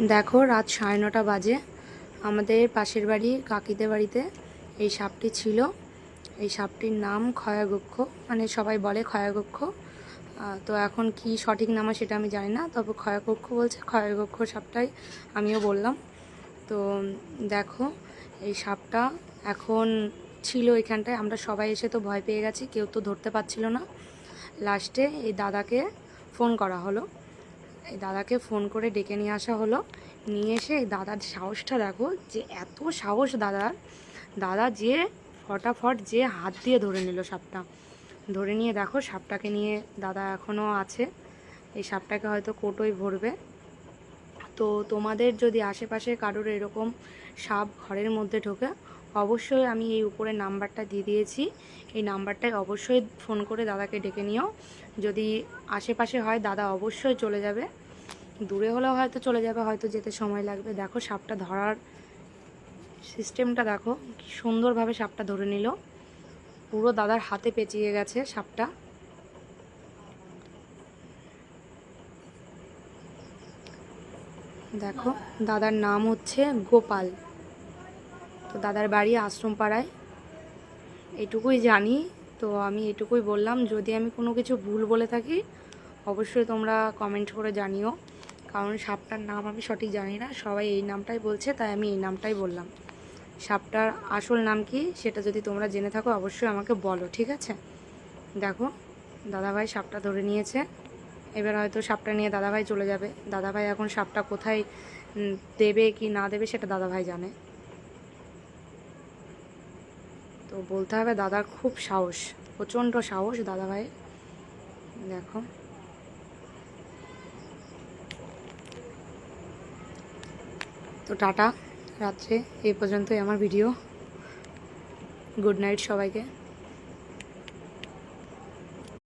দেখো রাত 9:30 বাজে, আমাদের পাশের বাড়ির কাকিদের বাড়িতে এই সাপটি ছিল। এই সাপটির নাম খয়াগক্ষ, মানে সবাই বলে খয়াগক্ষ। তো এখন কি সঠিক নাম সেটা আমি জানি না, তবে খয়াগক্ষ বলছে, খয়াগক্ষ সাপটাই আমিও বললাম। তো দেখো এই সাপটা এখন ছিল এখানটায়, আমরা সবাই এসে তো ভয় পেয়ে গেছি, কেউ তো ধরতে পারছিল না। লাস্টে এই দাদাকে ফোন করা হলো, এই দাদাকে ফোন করে ডেকে নিয়ে আসা হলো। নিয়ে এসে এই দাদার সাহসটা দেখো, যে এত সাহস দাদার, দাদা যে ফটাফট যে হাত দিয়ে ধরে নিল সাপটা। ধরে নিয়ে দেখো সাপটাকে নিয়ে দাদা এখনও আছে, এই সাপটাকে হয়তো কোটোই ভরবে। তো তোমাদের যদি আশেপাশে কারোর এরকম সাপ ঘরের মধ্যে ঢোকে, অবশ্যই আমি এই উপরে নাম্বারটা দিয়ে দিয়েছি, এই নাম্বারটায় অবশ্যই ফোন করে দাদাকে ডেকে নিও। যদি আশেপাশে হয় দাদা অবশ্যই চলে যাবে, দূরে হলেও হয়তো চলে যাবে, হয়তো যেতে সময় লাগবে। দেখো সাপটা ধরার সিস্টেমটা দেখো, কি সুন্দরভাবে সাপটা ধরে নিল, পুরো দাদার হাতে পেঁচিয়ে গেছে সাপটা। দেখো দাদার নাম হচ্ছে গোপাল। তো দাদার বাড়ি আশ্রম পাড়ায়, এটুকুই জানি। তো আমি এটুকুই বললাম, যদি আমি কোনো কিছু ভুল বলে থাকি অবশ্যই তোমরা কমেন্ট করে জানিও, কারণ সাপটার নাম আমি সঠিক জানি না, সবাই এই নামটাই বলছে তাই আমি এই নামটাই বললাম। সাপটার আসল নাম কি সেটা যদি তোমরা জেনে থাকো অবশ্যই আমাকে বলো, ঠিক আছে? দেখো দাদাভাই সাপটা ধরে নিয়েছে, এবার হয়তো সাপটা নিয়ে দাদাভাই চলে যাবে। দাদাভাই এখন সাপটা কোথায় দেবে কি না দেবে সেটা দাদাভাই জানে। তো বলতে হবে দাদার খুব সাহস, প্রচণ্ড সাহস দাদাভাই। দেখো তো টাটা, রাত্রে এই পর্যন্তই আমার ভিডিও। গুড নাইট সবাইকে।